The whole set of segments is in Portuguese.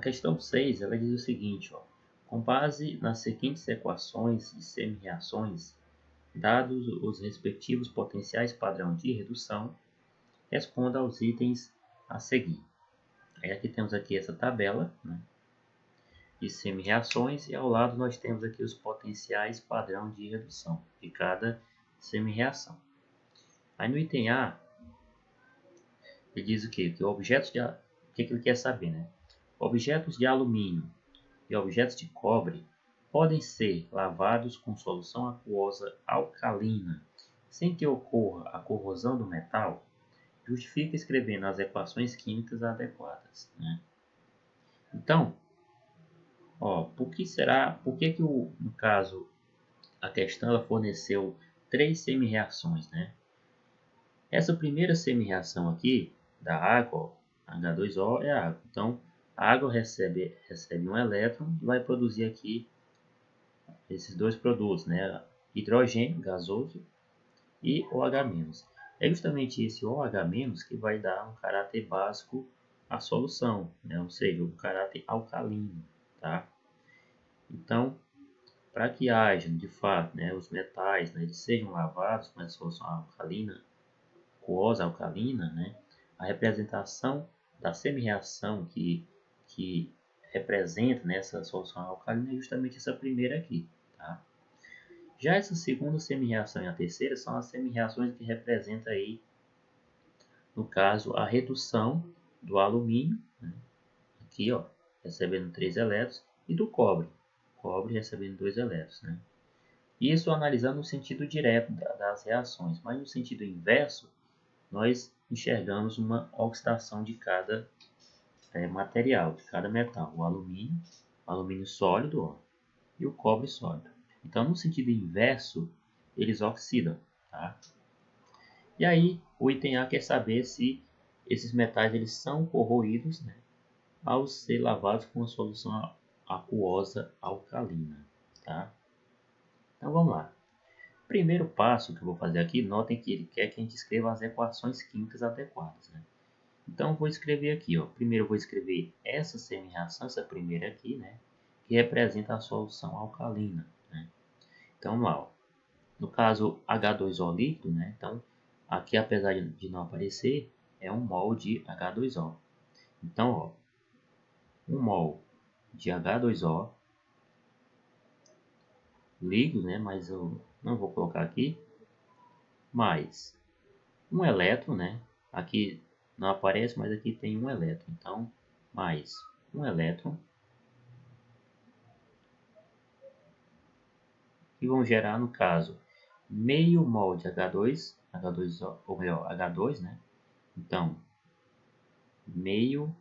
questão 6, ela diz o seguinte, ó, com base nas seguintes equações de semi-reações, dados os respectivos potenciais padrão de redução, responda aos itens a seguir. Aí aqui temos aqui essa tabela, né, de semi-reações, e ao lado nós temos aqui os potenciais padrão de redução de cada semi-reação. Aí no item A, ele diz o quê? Que objetos de... O que ele quer saber, né? Objetos de alumínio e objetos de cobre podem ser lavados com solução aquosa alcalina, sem que ocorra a corrosão do metal. Justifica escrevendo as equações químicas adequadas, né? Então, ó, por que no caso, a questão ela forneceu 3 semi-reações, né? Essa primeira semi-reação aqui, da água, ó, H2O é água. Então, a água recebe um elétron e vai produzir aqui esses dois produtos, né? Hidrogênio gasoso e OH-. É justamente esse OH- que vai dar um caráter básico à solução, né? Ou seja, um caráter alcalino, tá? Então, para que haja, de fato, né, os metais, né, eles sejam lavados com essa solução alcalina, aquosa alcalina, né, a representação da semi-reação que representa nessa solução alcalina é justamente essa primeira aqui, tá? Já essa segunda semi-reação e a terceira são as semi-reações que representam aí, no caso, a redução do alumínio, né, aqui, ó, recebendo 3 elétrons, e do cobre recebendo 2 elétrons, né? Isso analisando no sentido direto das reações, mas no sentido inverso, nós enxergamos uma oxidação de cada material, de cada metal, o alumínio sólido, ó, e o cobre sólido. Então, no sentido inverso, eles oxidam, tá? E aí, o item A quer saber se esses metais eles são corroídos, né, ao ser lavados com uma solução aquosa alcalina, tá? Então, vamos lá. Primeiro passo que eu vou fazer aqui, notem que ele quer que a gente escreva as equações químicas adequadas, né? Então, eu vou escrever aqui, ó. Primeiro eu vou escrever essa semi-reação, essa primeira aqui, né, que representa a solução alcalina, né? Então, vamos lá, ó. No caso H2O líquido, né? Então, aqui apesar de não aparecer, é 1 mol de H2O. Então, ó, 1 mol de H2O líquido, né? Mas eu não vou colocar aqui, mais um elétron, né? Aqui não aparece, mas aqui tem um elétron. Então, mais um elétron, que vão gerar, no caso, meio mol de H2, ou melhor, H2, né? Então, meio,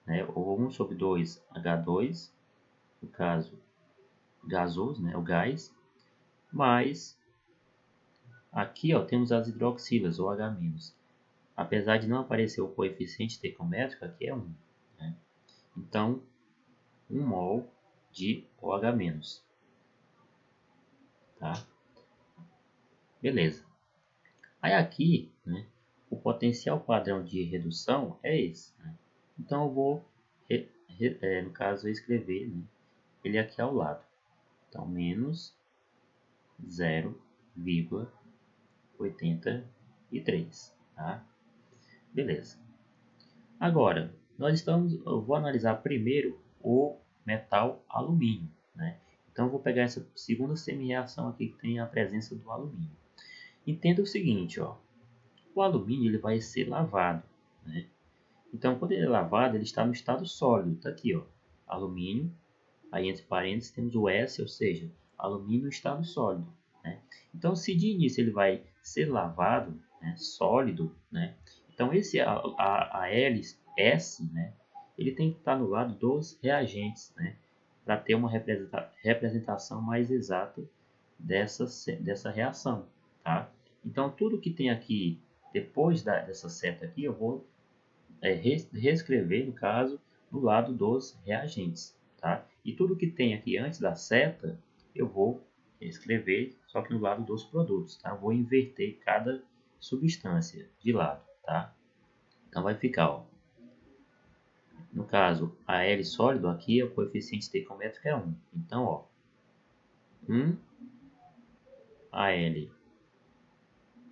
né? Ou 1 sobre 2 H2, no caso, gasoso, né? O gás, mais, aqui, ó, temos as hidroxilas, ou H-. Apesar de não aparecer o coeficiente estequiométrico, aqui é 1, né? Então, 1 mol de OH-, tá? Beleza. Aí aqui, né, o potencial padrão de redução é esse, né? Então eu vou, no caso, escrever, né, ele aqui ao lado. Então, menos 0,83, tá? Beleza. Agora, eu vou analisar primeiro o metal alumínio, né? Então, eu vou pegar essa segunda semi-reação aqui que tem a presença do alumínio. Entenda o seguinte, ó, o alumínio ele vai ser lavado, né? Então, quando ele é lavado, ele está no estado sólido. Está aqui, ó, alumínio, aí entre parênteses temos o S, ou seja, alumínio em estado sólido, né? Então, se de início ele vai ser lavado, né, sólido, né? Então, esse AlS, né, ele tem que estar no lado dos reagentes, né, para ter uma representação mais exata dessa reação, tá? Então, tudo que tem aqui depois dessa seta aqui, eu vou reescrever, no caso, do lado dos reagentes, tá? E tudo que tem aqui antes da seta, eu vou escrever, só que no lado dos produtos, tá? Eu vou inverter cada substância de lado, tá? Então, vai ficar, ó, no caso, Al sólido aqui, o coeficiente estequiométrico é 1. Então, ó, 1 Al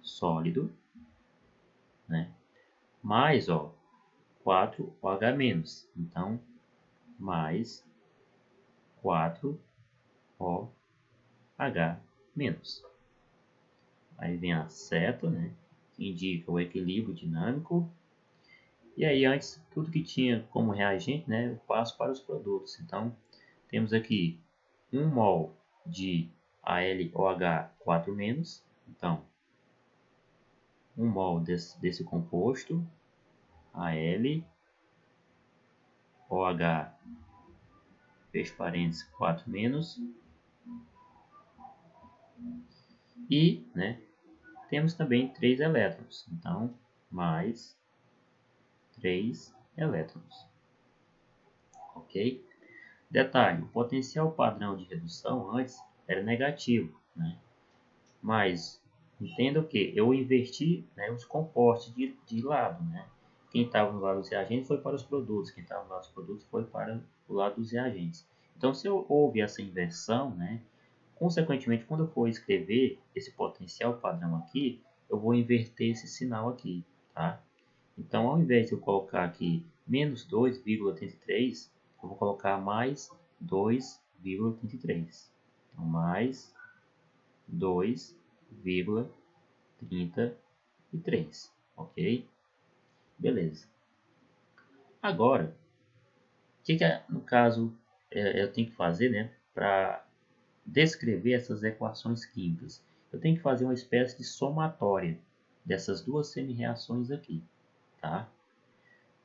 sólido, né? Mais, ó, 4 OH-. Então, mais 4 OH-. Aí vem a seta, né? Que indica o equilíbrio dinâmico. E aí, antes, tudo que tinha como reagente, né? Eu passo para os produtos. Então, temos aqui 1 mol de AlOH 4-. Então, 1 mol desse composto, AlOH, fecha parênteses, 4-. E, né, temos também 3 elétrons. Então, mais 3 elétrons. Ok? Detalhe, o potencial padrão de redução antes era negativo, né? Mas entenda que eu inverti, né, os compostos de lado, né? Quem estava no lado dos reagentes foi para os produtos, quem estava no lado dos produtos foi para o lado dos reagentes. Então, se houve essa inversão, né, consequentemente, quando eu for escrever esse potencial padrão aqui, eu vou inverter esse sinal aqui, tá? Então, ao invés de eu colocar aqui menos 2,83, eu vou colocar mais 2,33. Então, mais 2,33, ok? Beleza. Agora, o que no caso eu tenho que fazer, né, para descrever essas equações químicas? Eu tenho que fazer uma espécie de somatória dessas duas semi-reações aqui, tá?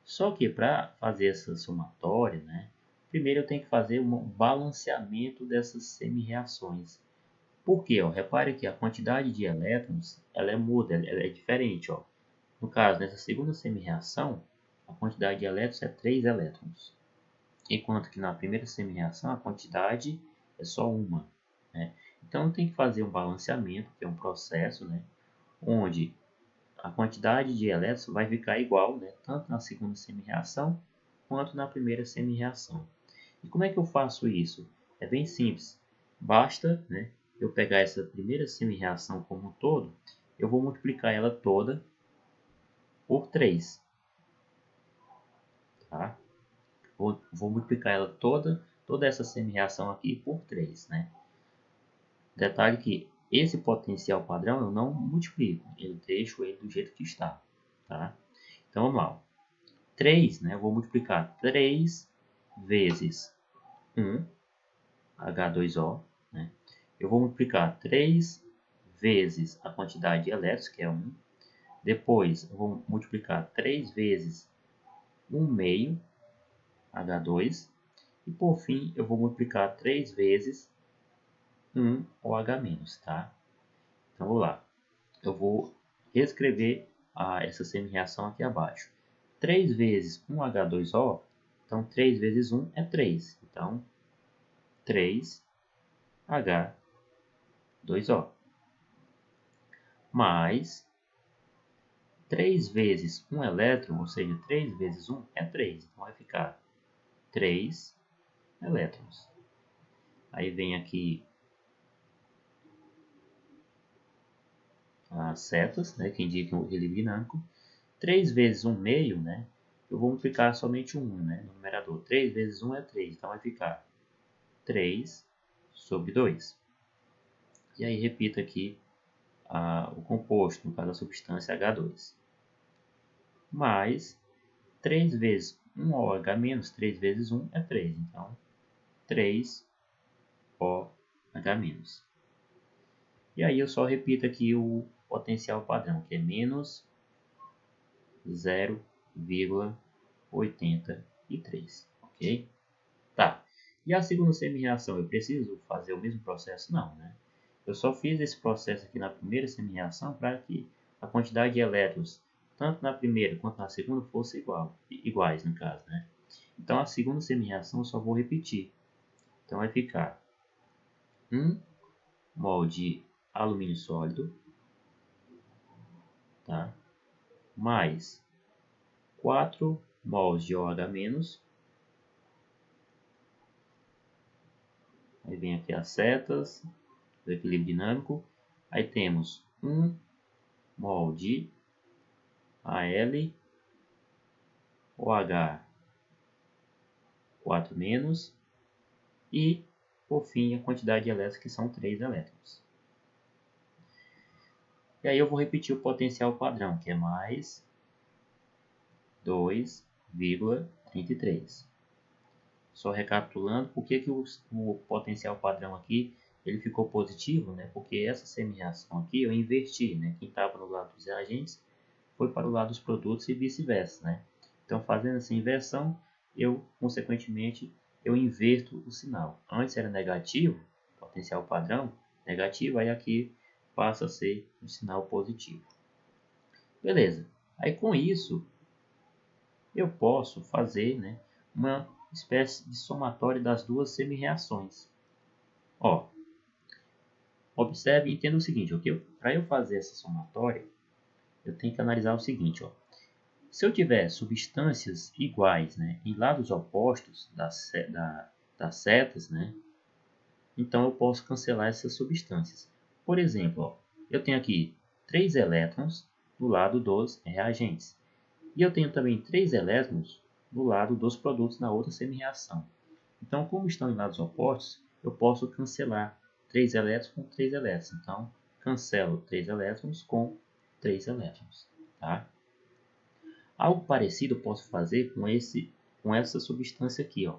Só que para fazer essa somatória, né, primeiro eu tenho que fazer um balanceamento dessas semi-reações. Por quê? Ó? Repare que a quantidade de elétrons ela é muda, ela é diferente. Ó. No caso, nessa segunda semi-reação, a quantidade de elétrons é 3 elétrons. Enquanto que na primeira semi-reação a quantidade é só uma. Né? Então tem que fazer um balanceamento, que é um processo, né, onde a quantidade de elétrons vai ficar igual, né, tanto na segunda semi-reação quanto na primeira semi-reação. E como é que eu faço isso? É bem simples. Basta, né, eu pegar essa primeira semi-reação como um todo, eu vou multiplicar ela toda por 3. Tá? Vou multiplicar ela toda essa semi-reação aqui por 3. Né? Detalhe que esse potencial padrão eu não multiplico, eu deixo ele do jeito que está. Tá? Então vamos lá. 3, né, eu vou multiplicar 3 vezes 1, H2O. Né? Eu vou multiplicar 3 vezes a quantidade de elétrons, que é 1. Depois, eu vou multiplicar 3 vezes 1 meio, H2. E por fim, eu vou multiplicar 3 vezes 1 OH-. Tá? Então, vamos lá. Eu vou reescrever essa semi-reação aqui abaixo. 3 vezes 1 H2O, então 3 vezes 1 é 3. Então, 3 H2O. Mais 3 vezes 1 elétron, ou seja, 3 vezes 1 é 3. Então vai ficar 3 elétrons. Aí vem aqui as setas, né, que indicam o equilíbrio dinâmico. 3 vezes 1 meio, né, eu vou multiplicar somente um 1, né, no numerador. 3 vezes 1 é 3, então vai ficar 3 sobre 2. E aí repito aqui o composto, no caso a substância H2. Mais 3 vezes 1 OH menos 3 vezes 1 é 3. Então, 3 OH-. E aí eu só repito aqui o potencial padrão, que é menos 0,83. Ok? Tá. E a segunda semi-reação, eu preciso fazer o mesmo processo? Não, né? Eu só fiz esse processo aqui na primeira semi-reação para que a quantidade de elétrons, tanto na primeira quanto na segunda, fosse iguais, no caso, né? Então, a segunda semi-reação eu só vou repetir. Então, vai ficar 1 mol de alumínio sólido, tá? Mais 4 mols de OH-, Aí vem aqui as setas do equilíbrio dinâmico. Aí temos 1 mol de Al OH 4 menos e, por fim, a quantidade de elétrons, que são 3 elétrons. E aí eu vou repetir o potencial padrão, que é mais 2,33. Só recapitulando, por que o potencial padrão aqui ele ficou positivo, né? Porque essa semi-reação aqui eu inverti, né? Quem estava no lado dos reagentes foi para o lado dos produtos e vice-versa, né? Então, fazendo essa inversão, consequentemente, eu inverto o sinal. Antes era negativo, potencial padrão, negativo, aí aqui passa a ser um sinal positivo. Beleza. Aí, com isso, eu posso fazer, né, uma espécie de somatório das duas semi-reações. Ó, observe e entenda o seguinte, ok? Para eu fazer essa somatória, eu tenho que analisar o seguinte, ó. Se eu tiver substâncias iguais, né, em lados opostos das setas, né, então eu posso cancelar essas substâncias. Por exemplo, ó, eu tenho aqui 3 elétrons do lado dos reagentes. E eu tenho também 3 elétrons do lado dos produtos na outra semi-reação. Então, como estão em lados opostos, eu posso cancelar 3 elétrons com 3 elétrons. Então, cancelo 3 elétrons com 3 elétrons. Tá? Algo parecido eu posso fazer com essa substância aqui, ó,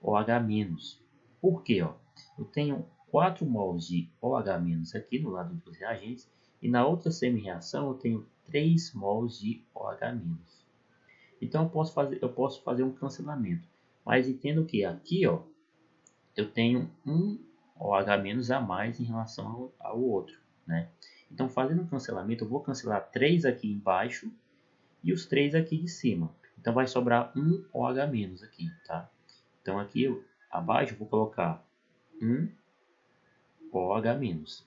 OH-. Por quê? Ó? Eu tenho 4 mols de OH- aqui no lado dos reagentes e na outra semi-reação eu tenho 3 mols de OH-. Então eu posso fazer um cancelamento. Mas entendo que aqui, ó, eu tenho um OH- a mais em relação ao outro, né? Então, fazendo um cancelamento, eu vou cancelar 3 aqui embaixo e os 3 aqui de cima. Então, vai sobrar um OH- aqui, tá? Então, aqui abaixo eu vou colocar um OH-.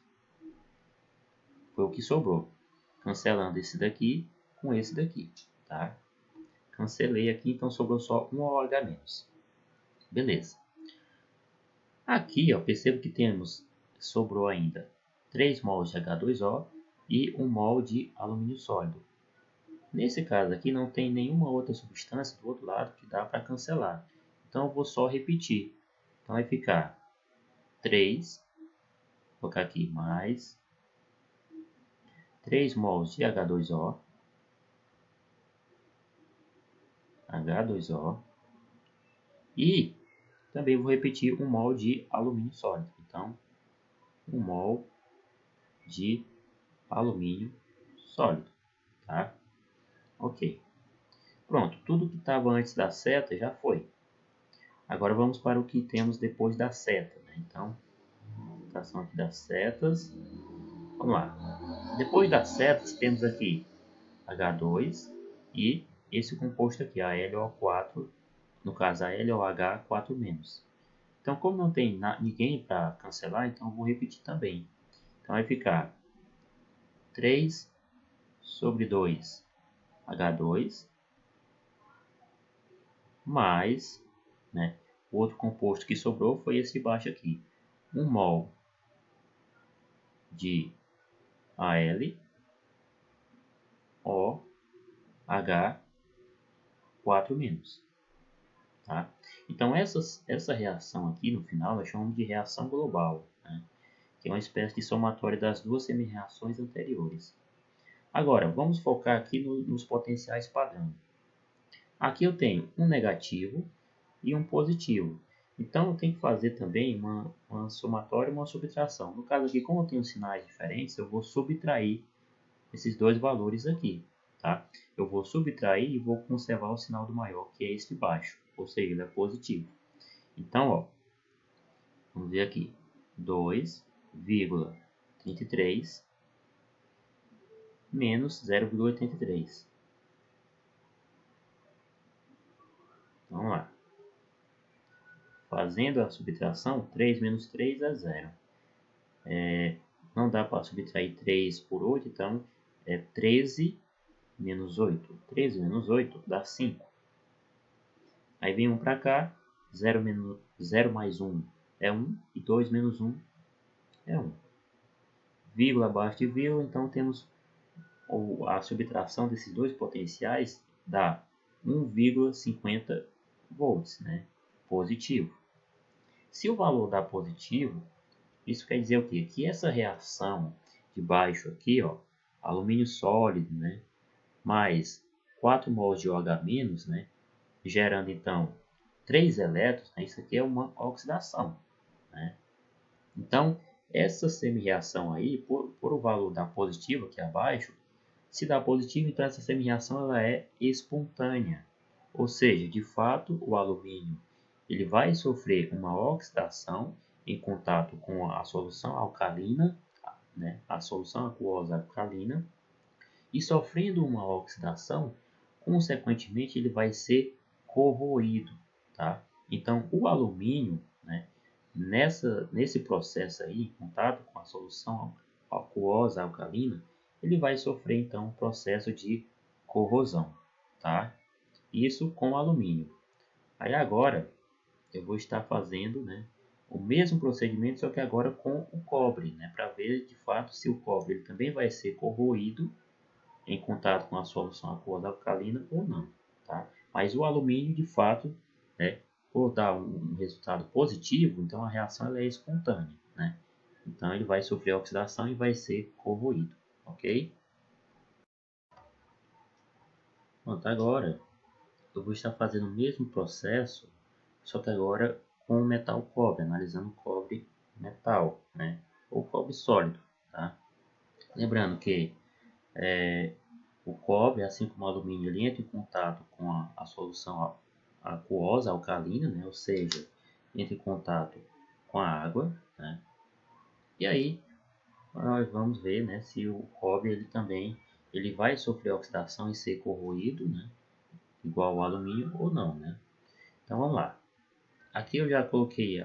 Foi o que sobrou. Cancelando esse daqui com esse daqui, tá? Cancelei aqui, então sobrou só um OH-. Beleza. Aqui, ó, percebo que sobrou ainda 3 mols de H2O e 1 mol de alumínio sólido. Nesse caso aqui não tem nenhuma outra substância do outro lado que dá para cancelar. Então eu vou só repetir. Então vai ficar 3, vou colocar aqui mais 3 mols de H2O, e também vou repetir 1 mol de alumínio sólido. Então, 1 mol de alumínio sólido, tá? Ok. Pronto, tudo que estava antes da seta já foi. Agora vamos para o que temos depois da seta, né? Então, aplicação aqui das setas. Vamos lá. Depois das setas temos aqui H2 e esse composto aqui, AlO4, no caso AlOH4-. Então, como não tem ninguém para cancelar, então eu vou repetir também. Então vai ficar 3 sobre 2 H2 mais, né, o outro composto que sobrou foi esse de baixo aqui, 1 mol de AlOH4-. Tá? Então essa reação aqui no final nós chamamos de reação global, né, que é uma espécie de somatório das duas semi-reações anteriores. Agora, vamos focar aqui nos potenciais padrão. Aqui eu tenho um negativo e um positivo. Então, eu tenho que fazer também uma somatória e uma subtração. No caso aqui, como eu tenho sinais diferentes, eu vou subtrair esses dois valores aqui. Tá? Eu vou subtrair e vou conservar o sinal do maior, que é esse de baixo. Ou seja, ele é positivo. Então, ó, vamos ver aqui. 2,33 menos 0,83. Vamos lá. Fazendo a subtração, 3 menos 3 é 0. Não dá para subtrair 3 por 8, então é 13 menos 8. 13 menos 8 dá 5. Aí vem 1 para cá, 0 mais 1 é 1 e 2 menos 1 é 1. Vírgula abaixo de vírgula, então temos a subtração desses dois potenciais dá 1,50 volts, né? Positivo. Se o valor dá positivo, isso quer dizer o quê? Que essa reação de baixo aqui, ó, alumínio sólido, né? Mais 4 mols de OH-, né? Gerando então 3 elétrons, né? Isso aqui é uma oxidação, né? Então, essa semi-reação aí, por o valor dar positivo aqui abaixo, se dá positivo, então essa semi-reação ela é espontânea. Ou seja, de fato, o alumínio ele vai sofrer uma oxidação em contato com a solução alcalina, né? A solução aquosa alcalina, e sofrendo uma oxidação, consequentemente ele vai ser corroído, tá? Então, o alumínio, né, nesse processo aí, em contato com a solução aquosa alcalina, ele vai sofrer então um processo de corrosão, tá? Isso com alumínio. Aí agora eu vou estar fazendo, né, o mesmo procedimento, só que agora com o cobre, né, para ver de fato se o cobre ele também vai ser corroído em contato com a solução aquosa alcalina ou não, tá? Mas o alumínio, de fato, né, por dar um resultado positivo, então a reação ela é espontânea, né? Então ele vai sofrer oxidação e vai ser corroído, ok? Pronto, agora eu vou estar fazendo o mesmo processo, só que agora com o metal cobre, analisando o cobre metal, né? Ou cobre sólido, tá? Lembrando que o cobre, assim como o alumínio, ele entra em contato com a solução aquosa alcalina, né? Ou seja, entra em contato com a água, né? E aí nós vamos ver, né, se o cobre ele também ele vai sofrer oxidação e ser corroído, né? Igual ao alumínio ou não, né? Então vamos lá. Aqui eu já coloquei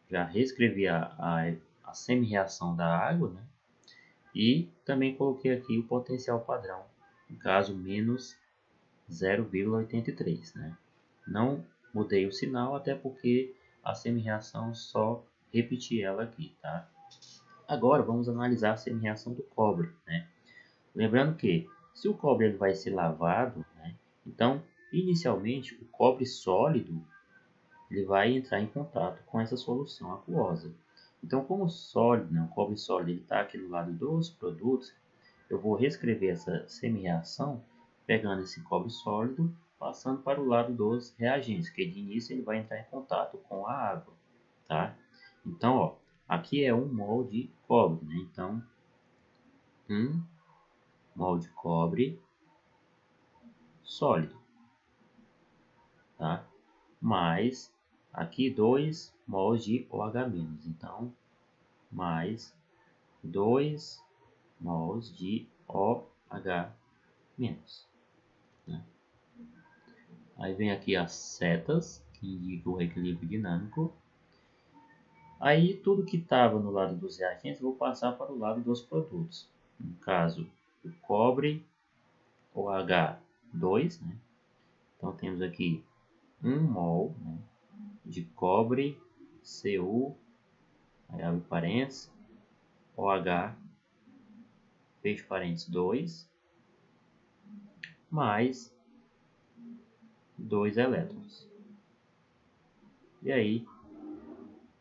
já reescrevi a semi-reação da água, né? E também coloquei aqui o potencial padrão, no caso menos 0,83, né? Não mudei o sinal, até porque a semi-reação só repeti ela aqui, tá? Agora vamos analisar a semi-reação do cobre, né? Lembrando que se o cobre ele vai ser lavado, né? Então inicialmente o cobre sólido ele vai entrar em contato com essa solução aquosa. Então, como o sólido, né, o cobre sólido está aqui do lado dos produtos, eu vou reescrever essa semi-reação pegando esse cobre sólido, passando para o lado dos reagentes, que de início ele vai entrar em contato com a água, tá? Então, ó, aqui é 1 mol de cobre, né? Então, 1 mol de cobre sólido, tá? Mais aqui 2 mols de OH-. Então, mais 2 mols de OH-. Né? Aí vem aqui as setas, que indicam o equilíbrio dinâmico. Aí tudo que estava no lado dos reagentes, eu vou passar para o lado dos produtos. No caso, o cobre, OH2, né? Então temos aqui 1 mol, né, de cobre, Cu, aí abre parênteses, OH, fecha parênteses 2, mais 2 elétrons. E aí,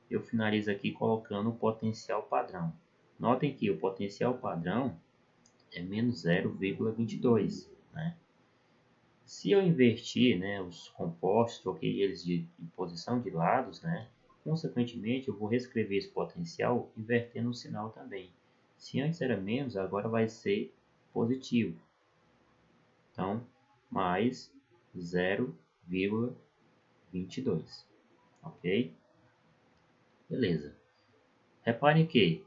eu finalizo aqui colocando o potencial padrão. Notem que o potencial padrão é menos 0,22, né? Se eu invertir, né, os compostos, troquei eles de posição de lados, né, consequentemente eu vou reescrever esse potencial invertendo o sinal também. Se antes era menos, agora vai ser positivo. Então, mais 0,22, ok? Beleza. Reparem que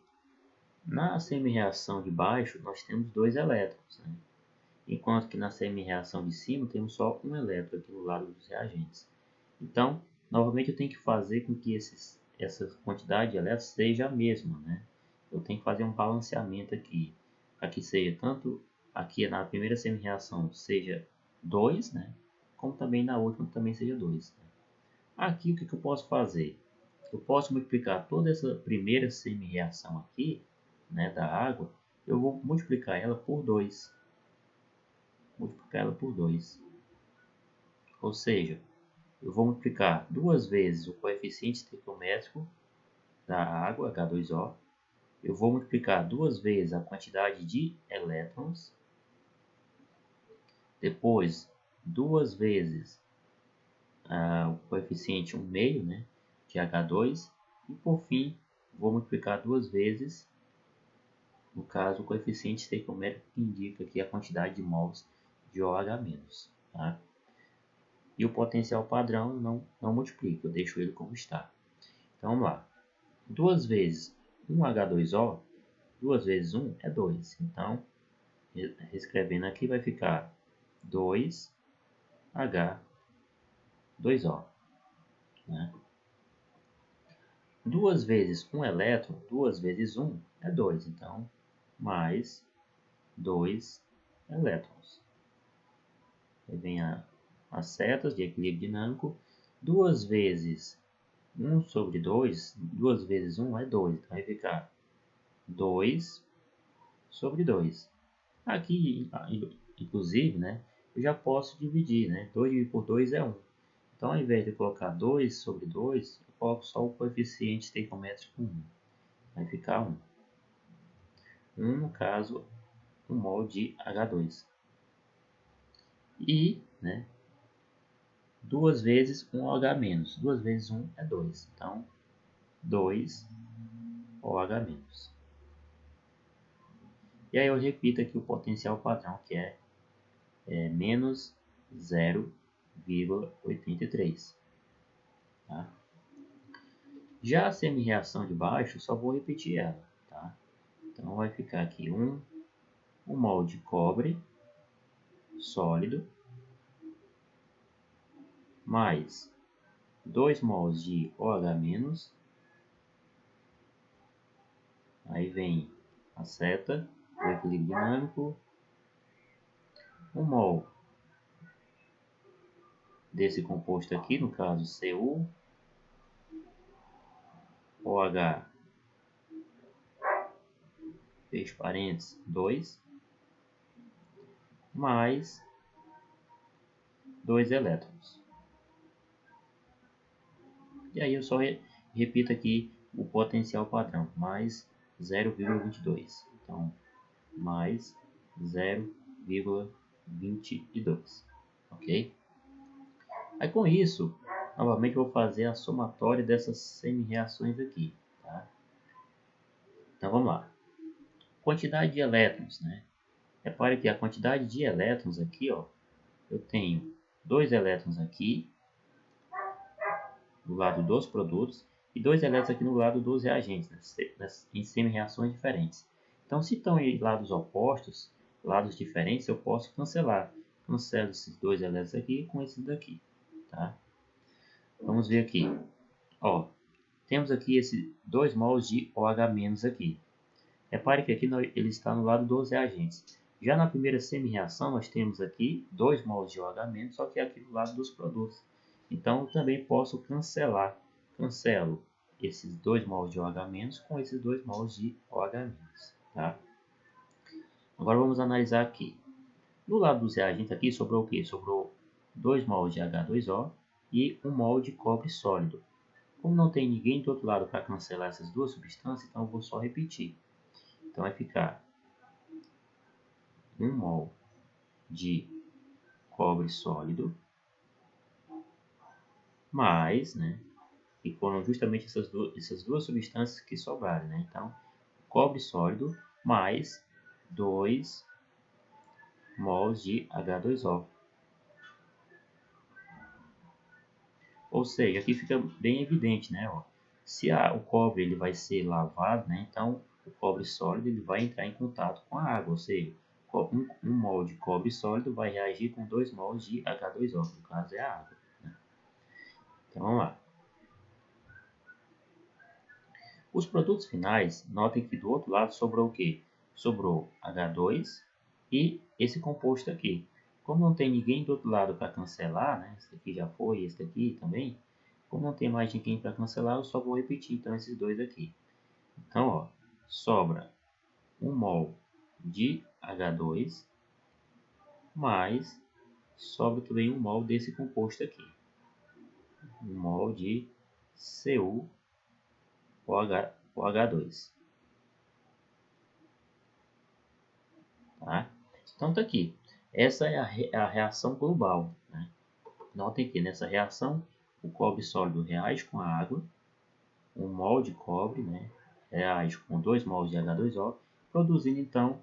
na semi-reação de baixo nós temos 2 elétrons, né? Enquanto que na semi-reação de cima temos só um elétron aqui no lado dos reagentes. Então, novamente eu tenho que fazer com que essa quantidade de elétrons seja a mesma, né? Eu tenho que fazer um balanceamento aqui. Aqui seja tanto, aqui na primeira semi-reação seja 2, né? Como também na última também seja 2. Aqui o que eu posso fazer? eu posso multiplicar toda essa primeira semi-reação aqui, né, da água, eu vou multiplicar ela por 2. Multiplicar ela por 2. Ou seja, eu vou multiplicar duas vezes o coeficiente estequiométrico da água, H2O. Eu vou multiplicar duas vezes a quantidade de elétrons. Depois, duas vezes o coeficiente 1,5, né, de H2. E por fim, vou multiplicar duas vezes, no caso, o coeficiente estequiométrico que indica aqui a quantidade de mols de OH-. Tá? E o potencial padrão não multiplico, eu deixo ele como está. Então vamos lá. 2 vezes 1H2O, 2 vezes 1 é 2. Então, reescrevendo aqui, vai ficar 2H2O. Né? 2 vezes 1 elétron, 2 vezes 1 é 2. Então, mais 2 elétrons. Aí vem as setas de equilíbrio dinâmico. 2 vezes 1 sobre 2, 2 vezes 1 é 2. Então, vai ficar 2 sobre 2. Aqui, inclusive, né, eu já posso dividir. Né? 2 dividido por 2 é 1. Então, ao invés de colocar 2 sobre 2, eu coloco só o coeficiente estequiométrico 1. Vai ficar 1. 1, no caso, 1 mol de H2. E, né, 2 vezes 1 OH-. 2 vezes 1 é 2. Então, 2 OH-. E aí eu repito aqui o potencial padrão, que é menos 0,83. Tá? Já a semi-reação de baixo, só vou repetir ela. Tá? Então, vai ficar aqui 1 mol de cobre sólido, mais 2 mols de OH-. Aí vem a seta do equilíbrio dinâmico. 1 mol desse composto aqui, no caso Cu, OH, fecho parênteses, 2, mais 2 elétrons. E aí eu só repito aqui o potencial padrão, mais 0,22. Então, mais 0,22. Ok? Aí com isso, novamente eu vou fazer a somatória dessas semi-reações aqui. Tá? Então vamos lá. Quantidade de elétrons, né? Repare que a quantidade de elétrons aqui, ó, eu tenho 2 elétrons aqui do lado dos produtos e 2 elétrons aqui no lado dos reagentes, em semi-reações diferentes. Então, se estão em lados opostos, lados diferentes, eu posso cancelar. Cancelo esses 2 elétrons aqui com esse daqui. Tá? Vamos ver aqui. Ó, temos aqui esses 2 mols de OH- aqui. Repare que aqui ele está no lado dos reagentes. Já na primeira semi-reação, nós temos aqui 2 mols de OH-, só que aqui do lado dos produtos. Então, eu também posso cancelar. Cancelo esses 2 mols de OH- com esses 2 mols de OH-. Tá? Agora, vamos analisar aqui. Do lado dos reagentes aqui, sobrou o quê? Sobrou 2 mols de H2O e 1 mol de cobre sólido. Como não tem ninguém do outro lado para cancelar essas duas substâncias, então eu vou só repetir. Então, vai ficar 1 mol de cobre sólido, mais, né, e foram justamente essas duas substâncias que sobraram, né? Então, cobre sólido mais 2 mols de H2O. Ou seja, aqui fica bem evidente, né? Ó, se o cobre ele vai ser lavado, né? Então, o cobre sólido ele vai entrar em contato com a água, ou seja, 1 mol de cobre sólido vai reagir com 2 mols de H2O, no caso é a água. Né? Então, vamos lá. Os produtos finais, notem que do outro lado sobrou o quê? Sobrou H2 e esse composto aqui. Como não tem ninguém do outro lado para cancelar, né? Esse aqui já foi, esse aqui também. Como não tem mais ninguém para cancelar, eu só vou repetir então esses dois aqui. Então, ó, sobra 1 mol de H2, mais sobra também 1 mol desse composto aqui. 1 mol de CuOH2. Tá? Então tá aqui. Essa é a reação global, né? Notem que nessa reação o cobre sólido reage com a água, 1 mol de cobre, né, reage com 2 mols de H2O, produzindo então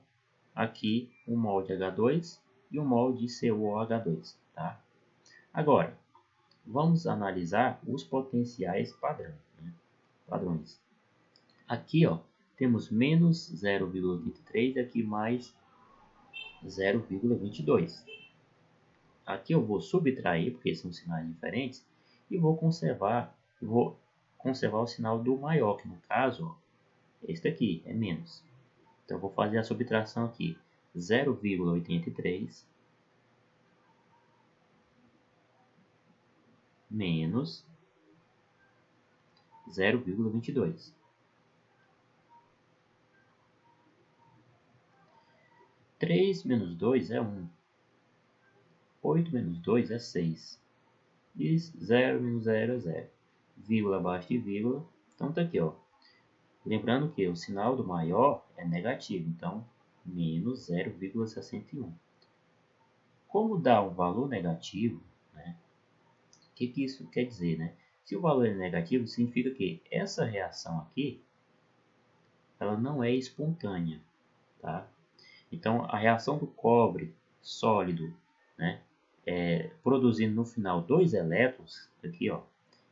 aqui 1 mol de H2 e 1 mol de CuOH2. Tá? Agora, vamos analisar os potenciais padrões. Aqui ó, temos menos 0,23 e aqui mais 0,22. Aqui eu vou subtrair, porque são sinais diferentes, e vou conservar o sinal do maior, que no caso, ó, este aqui é menos. Então eu vou fazer a subtração aqui, 0,83 menos 0,22. 3 menos 2 é 1. 8 menos 2 é 6. E 0 menos 0 é 0. Vírgula abaixo de vírgula. Então tá aqui, ó. Lembrando que o sinal do maior é negativo, então menos 0,61. Como dá um valor negativo, né, o que isso quer dizer? Né? Se o valor é negativo, significa que essa reação aqui ela não é espontânea. Tá? Então, a reação do cobre sólido, né, produzindo no final 2 elétrons, aqui, ó,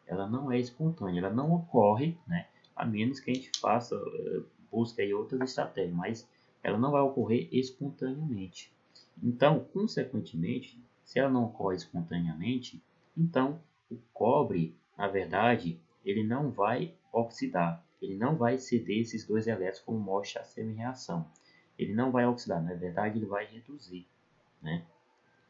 ela não é espontânea, ela não ocorre, né, a menos que a gente faça, busque aí outras estratégias, mas ela não vai ocorrer espontaneamente. Então, consequentemente, se ela não ocorre espontaneamente, então o cobre, na verdade, ele não vai oxidar, ele não vai ceder esses 2 elétrons como mostra a semi-reação. Ele não vai oxidar, na verdade ele vai reduzir, né?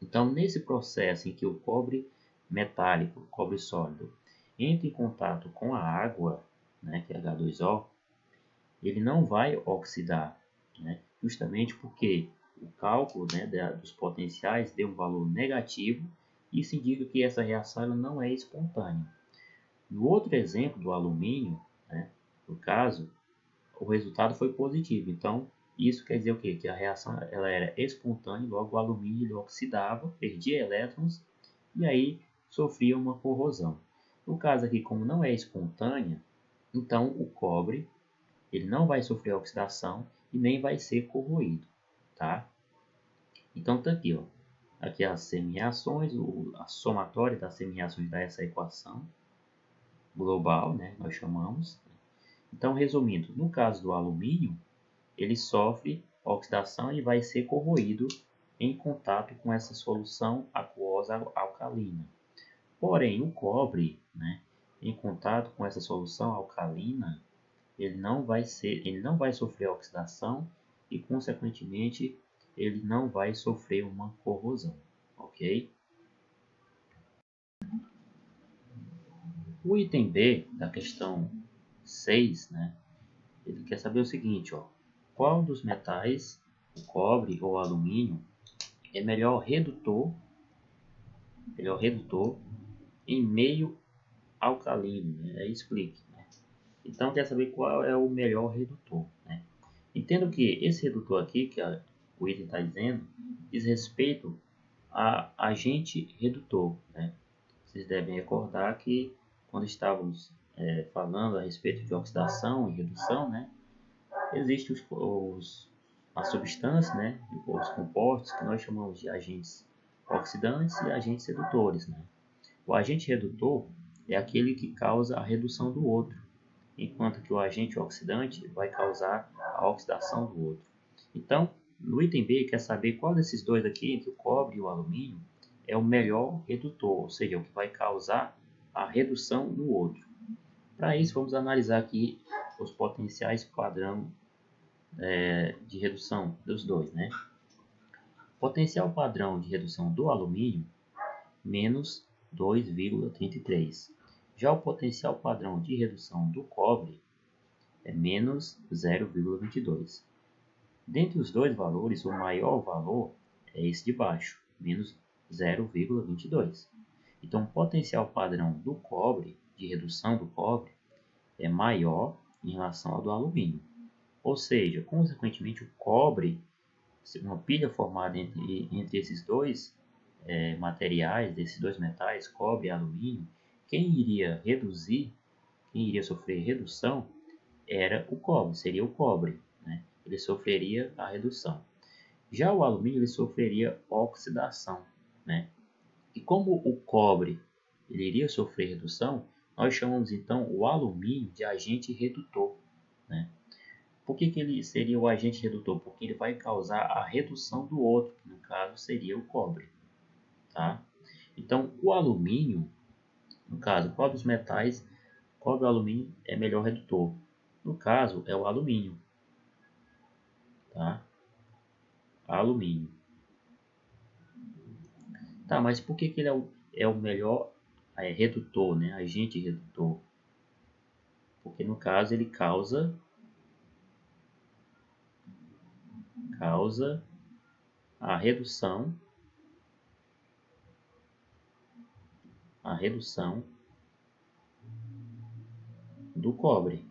Então, nesse processo em que o cobre metálico, o cobre sólido, entra em contato com a água, né, que é H2O, ele não vai oxidar, né, justamente porque o cálculo, né, dos potenciais deu um valor negativo. Isso indica que essa reação ela não é espontânea. No outro exemplo do alumínio, né, no caso, o resultado foi positivo. Então, isso quer dizer o quê? Que a reação ela era espontânea, logo o alumínio ele oxidava, perdia elétrons e aí sofria uma corrosão. No caso aqui, como não é espontânea, então o cobre ele não vai sofrer oxidação e nem vai ser corroído, tá? Então tá aqui, ó. Aqui as semi-reações, a somatória das semi-reações dá essa equação global, né? Nós chamamos. Então, resumindo, no caso do alumínio, ele sofre oxidação e vai ser corroído em contato com essa solução aquosa alcalina. Porém, o cobre, né, em contato com essa solução alcalina, ele não vai sofrer oxidação e, consequentemente, ele não vai sofrer uma corrosão, ok? O item B da questão 6, né, ele quer saber o seguinte, ó, qual dos metais, o cobre ou o alumínio, é melhor redutor em meio alcalino, né? Explique. Né? Então, quer saber qual é o melhor redutor. Né? Entendo que esse redutor aqui, que o item está dizendo, diz respeito a agente redutor. Né? Vocês devem recordar que quando estávamos falando a respeito de oxidação e redução, né? Existem as substâncias, né? Os compostos que nós chamamos de agentes oxidantes e agentes redutores. Né? O agente redutor é aquele que causa a redução do outro, enquanto que o agente oxidante vai causar a oxidação do outro. Então, no item B, quer saber qual desses dois aqui, entre o cobre e o alumínio, é o melhor redutor, ou seja, o que vai causar a redução no outro. Para isso, vamos analisar aqui os potenciais padrão de redução dos dois. Né? Potencial padrão de redução do alumínio, menos 2,33. Já o potencial padrão de redução do cobre é menos 0,22. Dentre os dois valores, o maior valor é esse de baixo, menos 0,22. Então, o potencial padrão do cobre, de redução do cobre, é maior em relação ao do alumínio. Ou seja, consequentemente, o cobre, uma pilha formada entre esses dois materiais, desses dois metais, cobre e alumínio, quem iria sofrer redução, era o cobre, seria o cobre, né? Ele sofreria a redução. Já o alumínio ele sofreria oxidação, né? E como o cobre ele iria sofrer redução, nós chamamos então o alumínio de agente redutor, né? Por que ele seria o agente redutor? Porque ele vai causar a redução do outro, que no caso seria o cobre, tá? Então, o alumínio, no caso, qual dos metais, cobre ou alumínio é melhor redutor? No caso, é o alumínio, tá? Alumínio. Tá, mas por que ele é o melhor redutor, né? Agente redutor? Porque no caso ele causa a redução do cobre,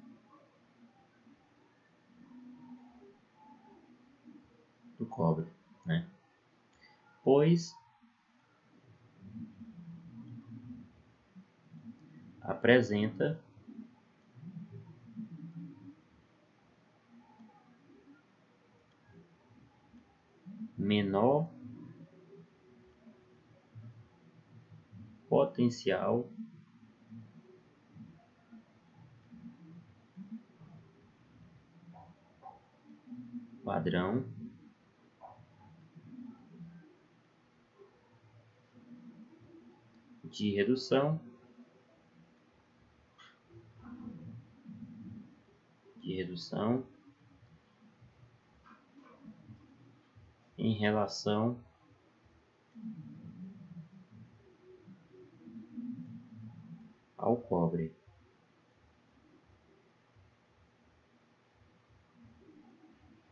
né? Pois apresenta menor potencial padrão de redução em relação ao cobre,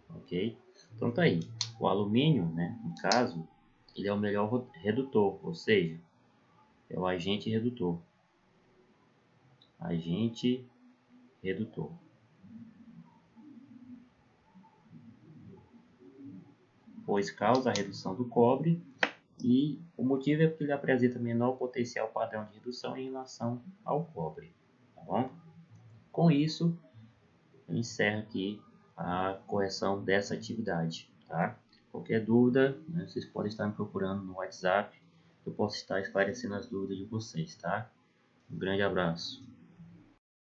ok? Então tá aí, o alumínio, né, no caso, ele é o melhor redutor, ou seja, é o agente redutor, pois causa a redução do cobre e o motivo é porque ele apresenta menor potencial padrão de redução em relação ao cobre, tá bom? Com isso, eu encerro aqui a correção dessa atividade, tá? Qualquer dúvida, né, vocês podem estar me procurando no WhatsApp, eu posso estar esclarecendo as dúvidas de vocês, tá? Um grande abraço.